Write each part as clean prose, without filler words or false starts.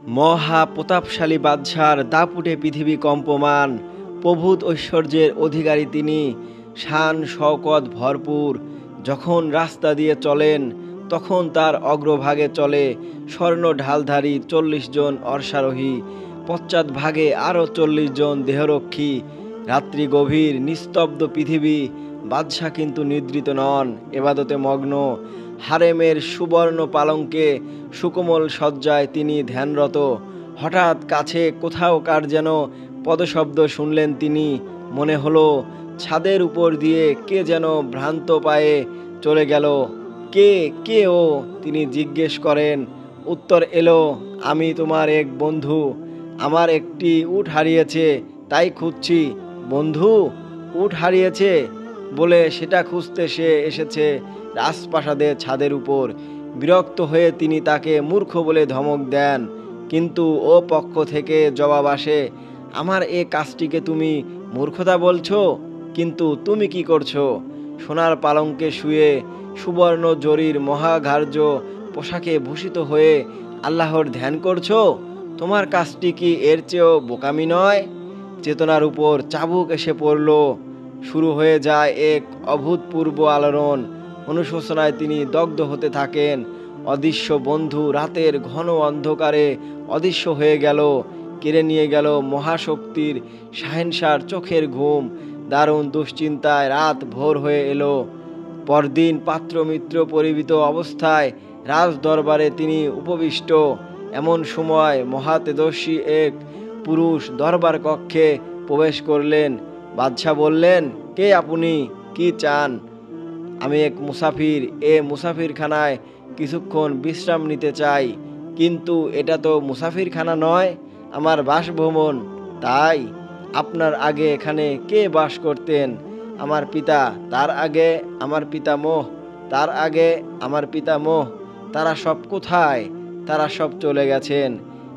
মহা প্রতাপশালী বাদশার দাপুটে পৃথিবী কম্পমান। প্রভূত ঐশ্বর্যের অধিকারী তিনি, শান শওকত ভরপুর। যখন রাস্তা দিয়ে চলেন তখন তার অগ্রভাগে চলে স্বর্ণ ঢালধারী 40 জন অশ্বারোহী, পশ্চাৎভাগে আরও 40 জন দেহরক্ষী। রাত্রি গভীর, নিস্তব্ধ পৃথিবী। বাদশাহ কিন্তু নিদ্রিত নন, এবাদতে মগ্ন। হারেমের সুবর্ণ পালঙ্কে সুকোমল শয্যায় তিনি ধ্যানরত। হঠাৎ কাছে কোথাও কার যেন পদশব্দ শুনলেন তিনি। মনে হলো ছাদের উপর দিয়ে কে যেন ভ্রান্ত পায়ে চলে গেল। কে কে ও? তিনি জিজ্ঞেস করেন। উত্তর এলো, আমি তোমার এক বন্ধু। আমার একটি উট হারিয়েছে, তাই খুঁজছি। বন্ধু? উট হারিয়েছে বলে সেটা খুঁজতে সে এসেছে রাজপ্রাসাদের ছাদের উপর। বিরক্ত হয়ে তিনি তাকে মূর্খ বলে ধমক দেন, কিন্তু ও পক্ষ থেকে জবাব আসে, আমার এ কাজটিকে তুমি মূর্খতা বলছো? কিন্তু তুমি কি করছো? সোনার পালঙ্কে শুয়ে সুবর্ণ জরির মহাঘার্য পোশাকে ভূষিত হয়ে আল্লাহর ধ্যান করছো? তোমার কাজটি কি এর চেয়েও বোকামি নয়? চেতনার উপর চাবুক এসে পড়ল। শুরু হয়ে যায় এক অভূতপূর্ব আলোড়ন। অনুশোচনায় তিনি দগ্ধ হতে থাকেন। অদৃশ্য বন্ধু রাতের ঘন অন্ধকারে অদৃশ্য হয়ে গেল। কেড়ে নিয়ে গেল মহাশক্তির শাহেনশার চোখের ঘুম। দারুণ দুশ্চিন্তায় রাত ভোর হয়ে এলো। পরদিন পাত্রমিত্র পরিবিত অবস্থায় রাজ দরবারে তিনি উপবিষ্ট। এমন সময় মহাতেজস্বী এক পুরুষ দরবার কক্ষে প্রবেশ করলেন। বাদশাহ বললেন, কে আপনি? কি চান? আমি এক মুসাফির, মুসাফিরখানায় কিছুক্ষণ বিশ্রাম নিতে চাই। কিন্তু এটা তো মুসাফিরখানা নয়, আমার বাসভবন। তাই? আপনার আগে এখানে কে বাস করতেন? আমার পিতা, তার আগে আমার পিতামহ, তার আগে আমার পিতামহ। তারা সব কোথায়? তারা সব চলে গেছেন।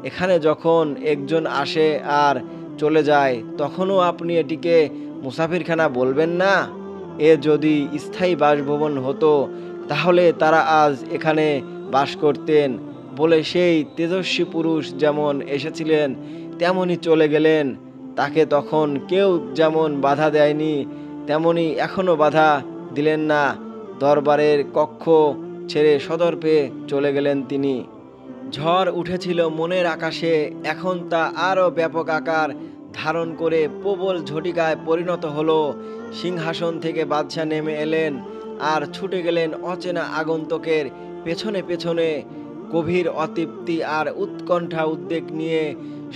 এখানে যখন একজন আসে আর চলে যায়, তখনও আপনি এটিকে মুসাফিরখানা বলবেন না? এ যদি স্থায়ী বাসভবন হতো তাহলে তারা আজ এখানে বাস করতেন। বলে সেই তেজস্বী পুরুষ যেমন এসেছিলেন তেমনই চলে গেলেন। তাকে তখন কেউ যেমন বাধা দেয়নি, তেমনি এখনও বাধা দিলেন না। দরবারের কক্ষ ছেড়ে সদর্পে চলে গেলেন তিনি। ঝড় উঠেছিল মনের আকাশে, এখন তা আরও ব্যাপক আকার ধারণ করে প্রবল ঝটিকায় পরিণত হলো। সিংহাসন থেকে বাদশাহ নেমে এলেন আর ছুটে গেলেন অচেনা আগন্তুকের পেছনে পেছনে। গভীর অতৃপ্তি আর উৎকণ্ঠা উদ্বেগ নিয়ে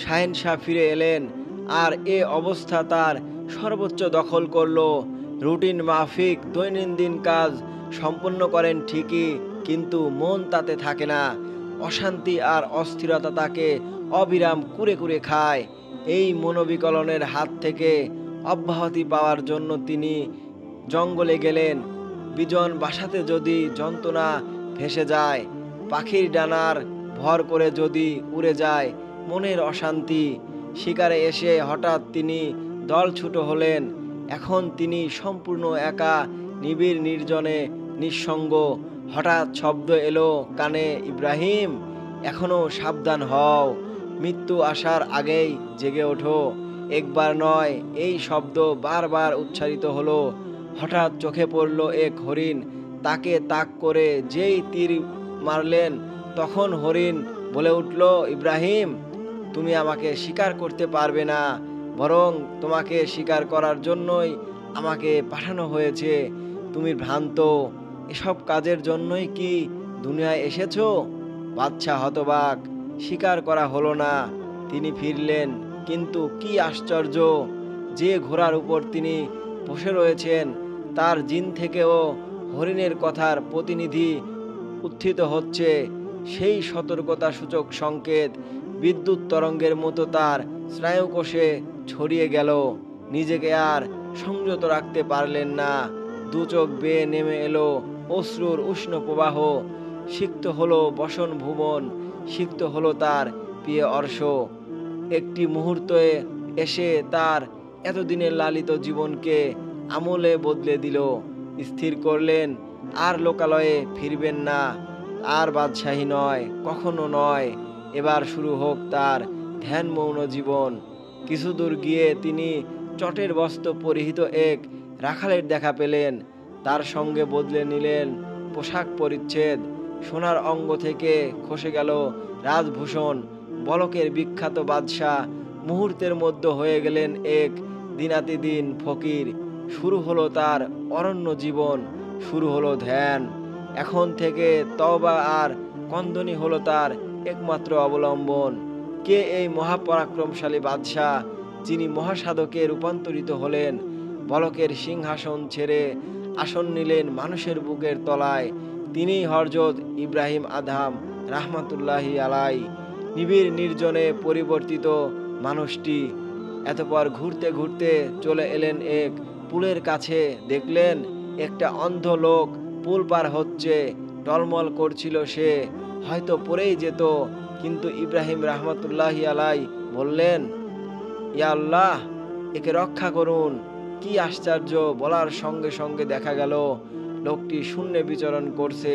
শাহেনশাহ ফিরে এলেন। আর এ অবস্থা তার সর্বোচ্চ দখল করলো। রুটিন মাফিক দৈনন্দিন কাজ সম্পন্ন করেন ঠিকই, কিন্তু মন তাতে থাকে না। অশান্তি আর অস্থিরতা তাকে অবিরাম কুরে কুরে খায়। এই মনোবিকলনের হাত থেকে অব্যাহতি পাওয়ার জন্য তিনি জঙ্গলে গেলেন। বিজন বাসাতে যদি যন্ত্রণা ভেসে যায়, পাখির ডানার ভর করে যদি উড়ে যায় মনের অশান্তি। শিকারে এসে হঠাৎ তিনি দলছুটো হলেন। এখন তিনি সম্পূর্ণ একা, নিবিড় নির্জনে, নিঃসঙ্গ। হঠাৎ শব্দ এলো কানে, ইব্রাহিম, এখনো সাবধান হও, মৃত্যু আসার আগেই জেগে ওঠো। একবার নয়, এই শব্দ বারবার উচ্চারিত হলো। হঠাৎ চোখে পড়ল এক হরিণ। তাকে তাক করে যেই তীর মারলেন, তখন হরিণ বলে উঠল, ইব্রাহিম, তুমি আমাকে শিকার করতে পারবে না, বরং তোমাকে শিকার করার জন্যই আমাকে পাঠানো হয়েছে। তুমি ভ্রান্ত। এসব কাজের জন্যই কি দুনিয়ায় এসেছো? বাদশাহ হতবাক। শিকার করা হলো না। তিনি ফিরলেন, কিন্তু কি আশ্চর্য, যে ঘোড়ার উপর তিনি বসে রয়েছেন তার জিন থেকেও হরিণের কথার প্রতিনিধি উত্থিত হচ্ছে। সেই সতর্কতা সূচক সংকেত বিদ্যুৎ তরঙ্গের মতো তার স্নায়ুকোষে ছড়িয়ে গেল। নিজেকে আর সংযত রাখতে পারলেন না। দু চোখ বেয়ে নেমে এলো অশ্রুর উষ্ণ প্রবাহ। সিক্ত হলো বসন ভুবন, সিক্ত হলো তার প্রিয় অর্শ। একটি মুহূর্তে এসে তার এতদিনের লালিত জীবনকে আমলে বদলে দিল। স্থির করলেন আর লোকালয়ে ফিরবেন না, আর বাদশাহী নয়, কখনো নয়। এবার শুরু হোক তার ধ্যান মৌন জীবন। কিছু দূর গিয়ে তিনি চটের বস্ত্র পরিহিত এক রাখালের দেখা পেলেন। তার সঙ্গে বদলে নিলেন পোশাক পরিচ্ছেদ। সোনার অঙ্গ থেকে খসে গেল রাজভূষণ। বলকের বিখ্যাত বাদশাহ মুহূর্তের মধ্যে হয়ে গেলেন এক দিনাতিদিন ফকির। শুরু হলো তার অরণ্য জীবন, শুরু হলো ধ্যান। এখন থেকে তওবা আর কন্দনি হলো তার একমাত্র অবলম্বন। কে এই মহাপরাক্রমশালী বাদশাহ, যিনি মহাসাধকে রূপান্তরিত হলেন? বলকের সিংহাসন ছেড়ে আসন নিলেন মানুষের বুকের তলায়। তিনিই হযরত ইব্রাহিম আদহাম রাহমাতুল্লাহি আলাই। নিবিড় নির্জনে পরিবর্তিত মানুষটি। এতপর ঘুরতে ঘুরতে চলে এলেন এক পুলের কাছে। দেখলেন একটা অন্ধ লোক পুল পার হচ্ছে। টলমল করছিল সে, হয়তো পড়েই যেত। কিন্তু ইব্রাহিম রাহমাতুল্লাহি আলাই বললেন, ইয়া আল্লাহ, একে রক্ষা করুন। কি আশ্চর্য! বলার সঙ্গে সঙ্গে দেখা গেল লোকটি শূন্যে বিচরণ করছে।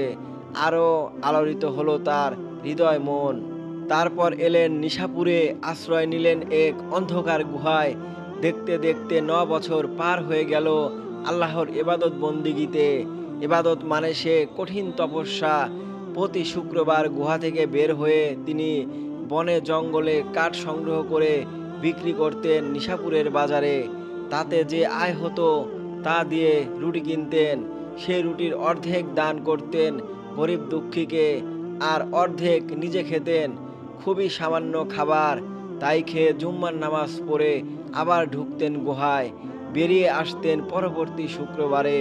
আরো আলোড়িত হলো তার হৃদয় মন। তারপর এলেন নিশাপুরে, আশ্রয় নিলেন এক অন্ধকার গুহায়। দেখতে দেখতে ৯ বছর পার হয়ে গেল আল্লাহর ইবাদত বন্দিগিতে। ইবাদত মানে সে কঠিন তপস্যা। প্রতি শুক্রবার গুহা থেকে বের হয়ে তিনি বনে জঙ্গলে কাঠ সংগ্রহ করে বিক্রি করতেন নিশাপুরের বাজারে। তাতে যে আয় হতো তা দিয়ে রুটি কিনতেন। সেই রুটির অর্ধেক দান করতেন গরিব দুঃখীকে, আর অর্ধেক নিজে খেতেন। খুবই সামান্য খাবার। তাই খেয়ে জুম্মার নামাজ পড়ে আবার ঢুকতেন গুহায়। বেরিয়ে আসতেন পরবর্তী শুক্রবারে।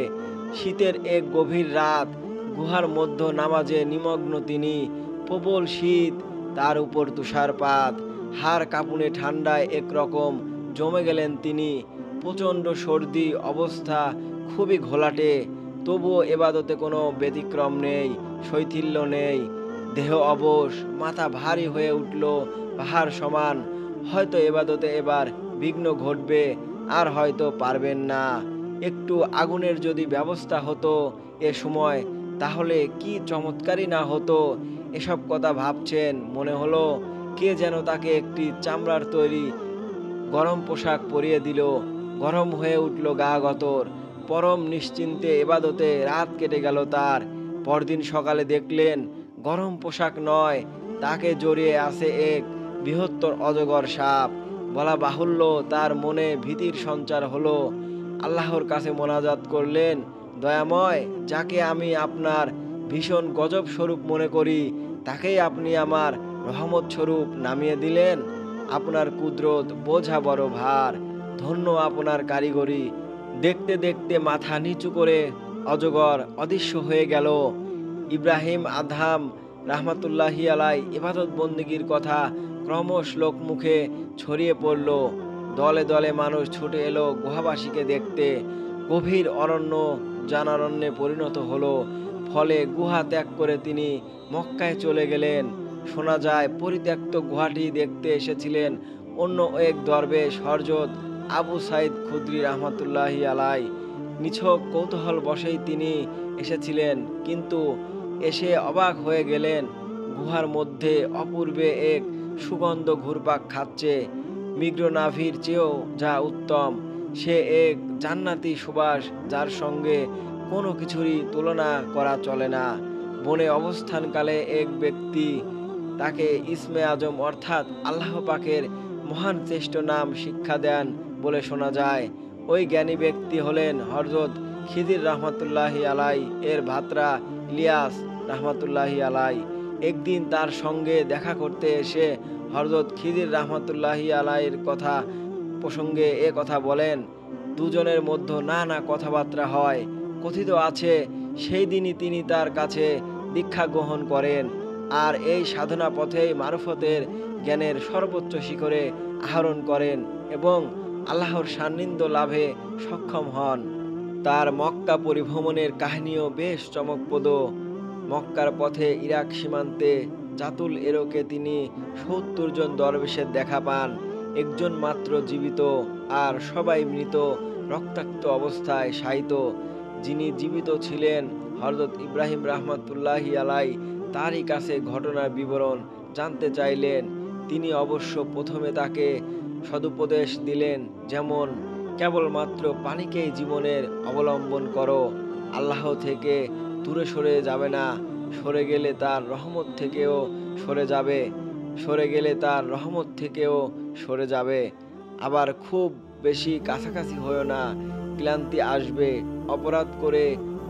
শীতের এক গভীর রাত, গুহার মধ্য নামাজে নিমগ্ন তিনি। প্রবল শীত, তার উপর তুষারপাত। হাড় কাঁপুনে ঠান্ডায় একরকম জমে গেলেন তিনি। প্রচণ্ড সর্দি, অবস্থা খুবই ঘোলাটে। তবুও এবাদতে কোনো ব্যতিক্রম নেই, শৈথিল্য নেই। দেহ অবশ, মাথা ভারী হয়ে উঠল পাহাড় সমান। হয়তো এবাদতে এবার বিঘ্ন ঘটবে, আর হয়তো পারবেন না। একটু আগুনের যদি ব্যবস্থা হতো এ সময়, তাহলে কি চমৎকারই না হতো। এসব কথা ভাবছেন, মনে হলো কে যেন তাকে একটি চামড়ার তৈরি গরম পোশাক পরিয়ে দিল। গরম হয়ে উঠল গা গতর। পরম নিশ্চিন্তে এবাদতে রাত কেটে গেল তার। পরদিন সকালে দেখলেন গরম পোশাক নয়, তাকে জড়িয়ে আছে এক বৃহত্তর অজগর সাপ। বলা বাহুল্য, তার মনে ভীতির সঞ্চার হলো। আল্লাহর কাছে মোনাজাত করলেন, দয়াময়, যাকে আমি আপনার ভীষণ গজব স্বরূপ মনে করি, তাকেই আপনি আমার রহমত স্বরূপ নামিয়ে দিলেন। আপনার কুদরত বোঝা বড় ভার, ধন্য আপনার কারিগরি। দেখতে দেখতে মাথা নিচু করে অজগর অদৃশ্য হয়ে গেল। ইব্রাহিম আদহাম রাহমাতুল্লাহি আলাই ইবাদত বন্দিগির কথা ক্রমশ লোকমুখে ছড়িয়ে পড়ল। দলে দলে মানুষ ছুটে এলো গুহাবাসীকে দেখতে। গভীর অরণ্য জানারণ্যে পরিণত হলো। ফলে গুহা ত্যাগ করে তিনি মক্কায় চলে গেলেন। শোনা যায় পরিত্যক্ত গুহাটি দেখতে এসেছিলেন অন্য এক দরবেশ হযরত আবু সাইদ খুদরি রাহমাতুল্লাহি আলাই। নিছক কৌতূহল বশেই তিনি এসেছিলেন, কিন্তু এসে অবাক হয়ে গেলেন। গুহার মধ্যে অপূর্বে এক সুগন্ধ ঘুরপাক খাচ্ছে। মৃগনাভির চেয়েও যা উত্তম। সে এক জান্নাতি সুবাস, যার সঙ্গে কোনো কিছুরই তুলনা করা চলে না। বনে অবস্থানকালে এক ব্যক্তি তাকে ইসমে আজম অর্থাৎ আল্লাহ পাকের মহান শ্রেষ্ঠ নাম শিক্ষা দেন বলে শোনা যায়। ওই জ্ঞানী ব্যক্তি হলেন হযরত খিদির রাহমাতুল্লাহি আলাই এর ভাতরা ইলিয়াস রাহমাতুল্লাহি আলাই। একদিন তার সঙ্গে দেখা করতে এসে হযরত খিদির রাহমাতুল্লাহি আলাইয়ের কথা প্রসঙ্গে এ কথা বলেন। দুজনের মধ্যে নানা কথাবার্তা হয়। কথিত আছে সেই দিনই তিনি তার কাছে দীক্ষা গ্রহণ করেন, আর এই সাধনা পথেই মারফতের জ্ঞানের সর্বোচ্চ শিখরে আহরণ করেন এবং আল্লাহর সান্নিধ্য লাভে সক্ষম হন। তার মক্কা পরিভ্রমণের কাহিনীও বেশ চমকপ্রদ। মক্কার পথে ইরাক সীমান্তে জাতুল এরকে তিনি ৭০ জন দরবেশের দেখা পান। একজন মাত্র জীবিত, আর সবাই মৃত, রক্তাক্ত অবস্থায় শায়িত। যিনি জীবিত ছিলেন হযরত ইব্রাহিম রাহমাতুল্লাহি আলাই, তারই কাছে ঘটনার বিবরণ জানতে চাইলেন। তিনি অবশ্য প্রথমে তাকে সদুপদেশ দিলেন, যেমন কেবলমাত্র পানিকেই জীবনের অবলম্বন করো, আল্লাহ থেকে দূরে সরে যাবে না। সরে গেলে তার রহমত থেকেও সরে যাবে, সরে গেলে তার রহমত থেকেও সরে যাবে। আবার খুব বেশি কাছাকাছি হয়েও না, ক্লান্তি আসবে। অপরাধ করে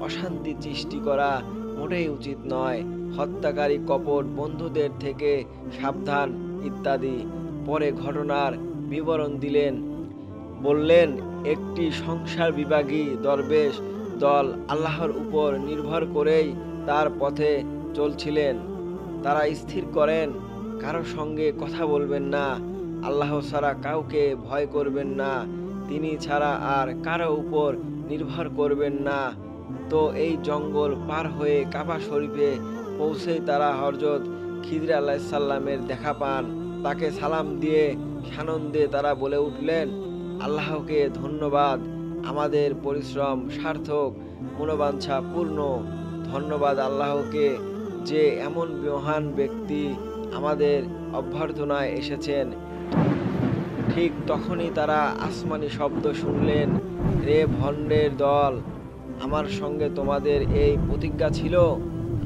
অশান্তি সৃষ্টি করা মোটেই উচিত নয়। হত্যাকারী কপট বন্ধুদের থেকে সাবধান ইত্যাদি। পরে ঘটনার বিবরণ দিলেন। বললেন, একটি সংসার বিভাগী দরবেশ দল আল্লাহর উপর নির্ভর করেই তার পথে চলছিলেন। তারা স্থির করেন, কারো সঙ্গে কথা বলবেন না, আল্লাহ ছাড়া কাউকে ভয় করবেন না, তিনি ছাড়া আর কারো উপর নির্ভর করবেন না। তো এই জঙ্গল পার হয়ে কাবা শরীফে পৌঁছেই তারা হযরত খিদর আলাইহিস সালামের দেখা পান। তাকে সালাম দিয়ে সানন্দে তারা বলে উঠলেন, আল্লাহকে ধন্যবাদ, আমাদের পরিশ্রম সার্থক, মনোবাঞ্ছা পূর্ণ। ধন্যবাদ আল্লাহকে যে এমন মহান ব্যক্তি আমাদের অভ্যর্থনায় এসেছেন। ঠিক তখনই তারা আসমানি শব্দ শুনলেন, রে ভণ্ডের দল, আমার সঙ্গে তোমাদের এই প্রতিজ্ঞা ছিল,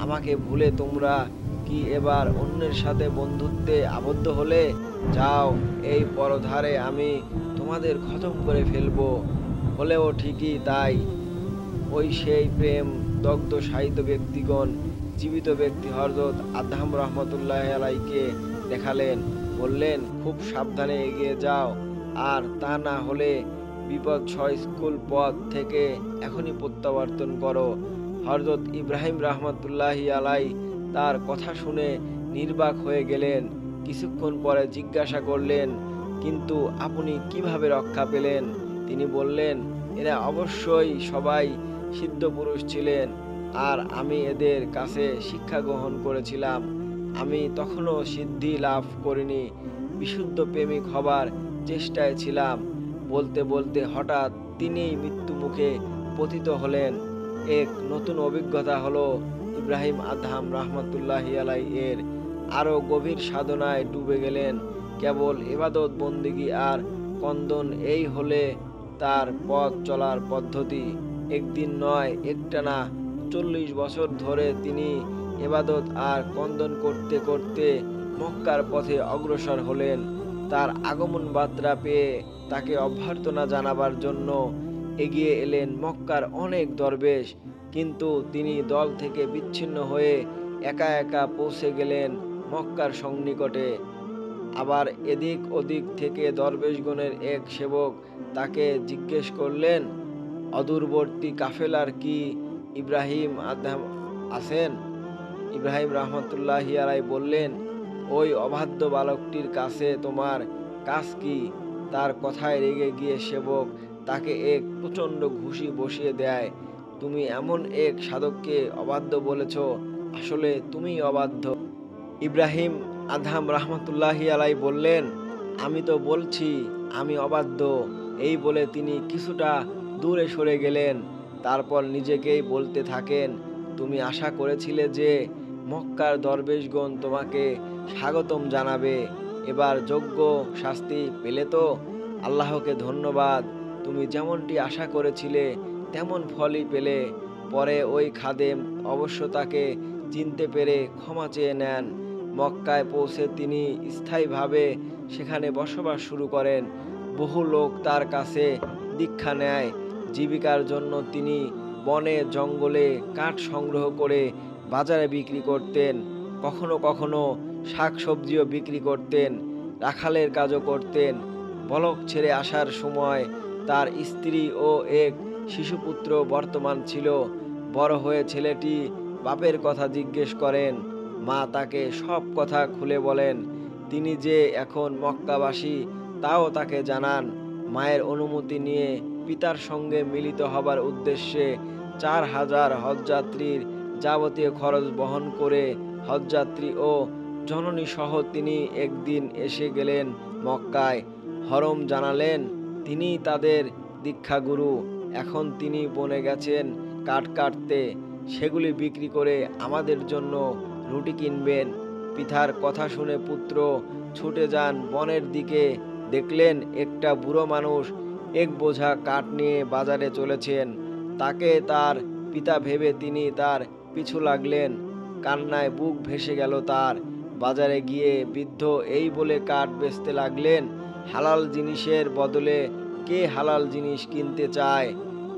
আমাকে ভুলে তোমরা কি এবার অন্যের সাথে বন্ধুত্বে আবদ্ধ হলে? যাও, এই পরধারে আমি তোমাদের খতম করে ফেলবো। হলেও ঠিকই তাই। ওই সেই প্রেম দগ্ধ সাহিত্য ব্যক্তিগণ জীবিত ব্যক্তি হযরত আদম রহমতুল্লাহ আলাইকে দেখালেন। বললেন, খুব সাবধানে এগিয়ে যাও, আর তা না হলে বিপদসয় স্কুল পথ থেকে এখনই প্রত্যাবর্তন করো। হযরত ইব্রাহিম রহমতুল্লাহি আলাই তার কথা শুনে নির্বাক হয়ে গেলেন। কিছুক্ষণ পরে জিজ্ঞাসা করলেন, কিন্তু আপনি কিভাবে রক্ষা পেলেন? তিনি বললেন, এরা অবশ্যই সবাই সিদ্ধ পুরুষ ছিলেন, আর আমি এদের কাছে শিক্ষা গ্রহণ করেছিলাম। আমি তখনও সিদ্ধি লাভ করিনি, বিশুদ্ধ প্রেমিক হবার চেষ্টায় ছিলাম। বলতে বলতে হঠাৎ তিনি মৃত্যু মুখে পতিত হলেন। এক নতুন অভিজ্ঞতা হলো ইব্রাহিম আদহাম রহমতুল্লাহি আলাই এর। আরও গভীর সাধনায় ডুবে গেলেন। কেবল ইবাদত বন্দেগী আর কন্দন, এই হলে তার পথ চলার পদ্ধতি। একদিন নয়, একটানা 40 বছর ধরে তিনি ইবাদত আর কন্দন করতে করতে মক্কার পথে অগ্রসর হলেন। তার আগমন বার্তা পেয়ে তাকে অভ্যর্থনা জানাবার জন্য এগিয়ে এলেন মক্কার অনেক দরবেশ, কিন্তু তিনি দল থেকে বিচ্ছিন্ন হয়ে একা একা পৌঁছে গেলেন মক্কার সন্নিকটে। আবার এদিক ওদিক থেকে দরবেশগণের এক সেবক তাকে জিজ্ঞেস করলেন, অদূরবর্তী কাফেলার কি ইব্রাহিম আদহাম আছেন? ইব্রাহিম রহমতুল্লাহি আলাই বললেন, ওই অবাধ্য বালকটির কাছে তোমার কাজ কি? তার কথায় রেগে গিয়ে সেবক তাকে এক প্রচণ্ড ঘুষি বসিয়ে দেয়। তুমি এমন এক সাধককে অবাধ্য বলেছ, আসলে তুমিই অবাধ্য। ইব্রাহিম আদহাম রহমতুল্লাহি আলাই বললেন, আমি তো বলছি আমি অবাধ্য। এই বলে তিনি কিছুটা দূরে সরে গেলেন। তারপর নিজেকেই বলতে থাকেন, তুমি আশা করেছিলে যে মক্কার দরবেশগণ তোমাকে স্বাগতম জানাবে, এবার যোগ্য শাস্তি পেলে তো? আল্লাহকে ধন্যবাদ, তুমি যেমনটি আশা করেছিলে তেমন ফলই পেলে। পরে ওই খাদেম অবশ্য তাকে চিনতে পেরে ক্ষমা চেয়ে নেন। মক্কায় পৌঁছে তিনি স্থায়ীভাবে সেখানে বসবাস শুরু করেন। বহু লোক তার কাছে দীক্ষা নেয়। জীবিকার জন্য তিনি বনে জঙ্গলে কাঠ সংগ্রহ করে বাজারে বিক্রি করতেন। কখনো কখনো শাকসবজিও বিক্রি করতেন, রাখালের কাজও করতেন। বলক ছেড়ে আসার সময় তার স্ত্রী ও এক শিশুপুত্র বর্তমান ছিল। বড় হয়ে ছেলেটি বাপের কথা জিজ্ঞেস করেন। মা তাকে সব কথা খুলে বলেন। তিনি যে এখন মক্কাবাসী তাও তাকে জানান। মায়ের অনুমতি নিয়ে পিতার সঙ্গে মিলিত হবার উদ্দেশ্যে 4000 হজযাত্রীর যাবতীয় খরচ বহন করে হজযাত্রী ও জননী সহ তিনি একদিন এসে গেলেন মক্কায়। হরম জানালেন, তিনি তাদের দীক্ষাগুরু। এখন তিনি বনে গেছেন কাঠ কাটতে, সেগুলি বিক্রি করে আমাদের জন্য রুটি কিনবেন। পিতার কথা শুনে পুত্র ছুটে যান বনের দিকে। দেখলেন একটা বুড়ো মানুষ এক বোঝা কাঠ নিয়ে বাজারে চলেছেন। তাকে তার পিতা ভেবে তিনি তার পিছু লাগলেন। কান্নায় বুক ভেসে গেল তার। বাজারে গিয়ে বৃদ্ধ এই বলে কাঠ বেচতে লাগলেন, হালাল জিনিসের বদলে কে হালাল জিনিস কিনতে চায়?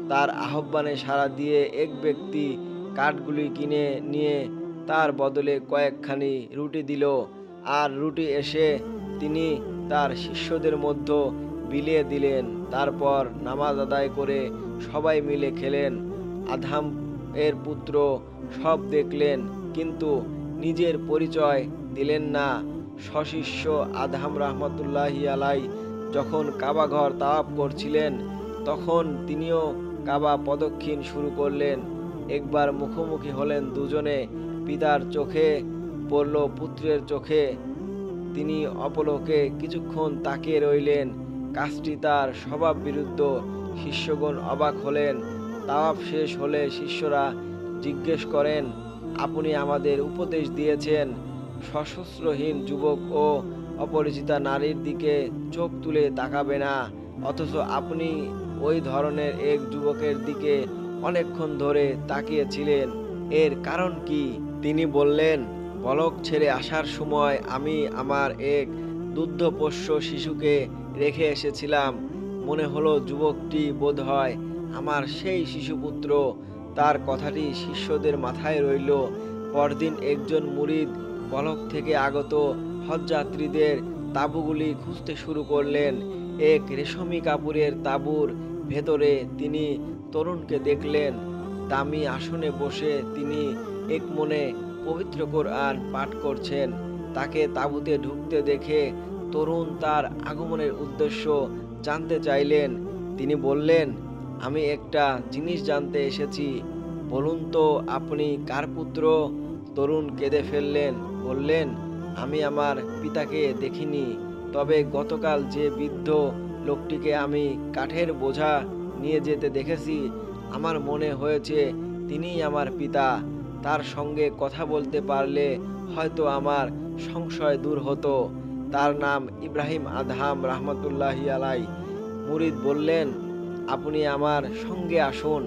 তার আহ্বানে সাড়া দিয়ে এক ব্যক্তি কাঠগুলি কিনে নিয়ে তার বদলে কয়েকখানি রুটি দিল। আর রুটি এসে তিনি তার শিষ্যদের মধ্যে বিলিয়ে দিলেন। তারপর নামাজ আদায় করে সবাই মিলে খেলেন। আদম এর পুত্র সব দেখলেন, কিন্তু নিজের পরিচয় দিলেন না। সশিষ্য আদম রহমতুল্লাহি আলাই যখন কাবা ঘর তাওয়াফ করছিলেন, তখন তিনিও কাবা প্রদক্ষিণ শুরু করলেন। একবার মুখোমুখি হলেন দুজনে। পিতার চোখে পড়ল পুত্রের চোখে। তিনি অপলকে কিছুক্ষণ তাকিয়ে রইলেন। কাজটি তার স্বভাব বিরুদ্ধ। শিষ্যগণ অবাক হলেন। তাওয়াফ শেষ হলে শিষ্যরা জিজ্ঞেস করেন, আপনি আমাদের উপদেশ দিয়েছেন সশস্ত্রহীন যুবক ও অপরিচিতা নারীর দিকে চোখ তুলে তাকাবে না, অথচ আপনি ওই ধরনের এক যুবকের দিকে অনেকক্ষণ ধরে তাকিয়েছিলেন, এর কারণ কি? তিনি বললেন, পলক ছেড়ে আসার সময় আমি আমার এক দুগ্ধপোষ্য শিশুকে রেখে এসেছিলাম। মনে হলো যুবকটি বোধহয় আমার সেই শিশুপুত্র। তার কথাটি শিষ্যদের মাথায় রইল। পরদিন একজন মুরিদ পলক থেকে আগত হজযাত্রীদের তাঁবুগুলি খুঁজতে শুরু করলেন। এক রেশমি কাপড়ের তাঁবুর ভেতরে তিনি তরুণকে দেখলেন। দামি আসনে বসে তিনি এক মনে পবিত্র কোরআন পাঠ করছেন। তাকে তাঁবুতে ঢুকতে দেখে তরুণ তার আগমনের উদ্দেশ্য জানতে চাইলেন। তিনি বললেন, আমি একটা জিনিস জানতে এসেছি, বলুন তো আপনি কার পুত্র? তরুণ কেঁদে ফেললেন, বললেন, আমি আমার পিতাকে দেখিনি, তবে গতকাল যে বৃদ্ধ লোকটিকে আমি কাঠের বোঝা নিয়ে যেতে দেখেছি, আমার মনে হয়েছে তিনিই আমার পিতা। তার সঙ্গে কথা বলতে পারলে হয়তো আমার সংশয় দূর হতো। তার নাম ইব্রাহিম আদহাম রহমতুল্লাহি আলাই। মুরিদ বললেন, আপনি আমার সঙ্গে আসুন।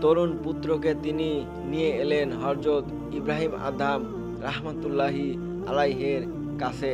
তরুণ পুত্রকে তিনি নিয়ে এলেন হযরত ইব্রাহিম আদহাম রহমতুল্লাহি আলাইহের কাছে।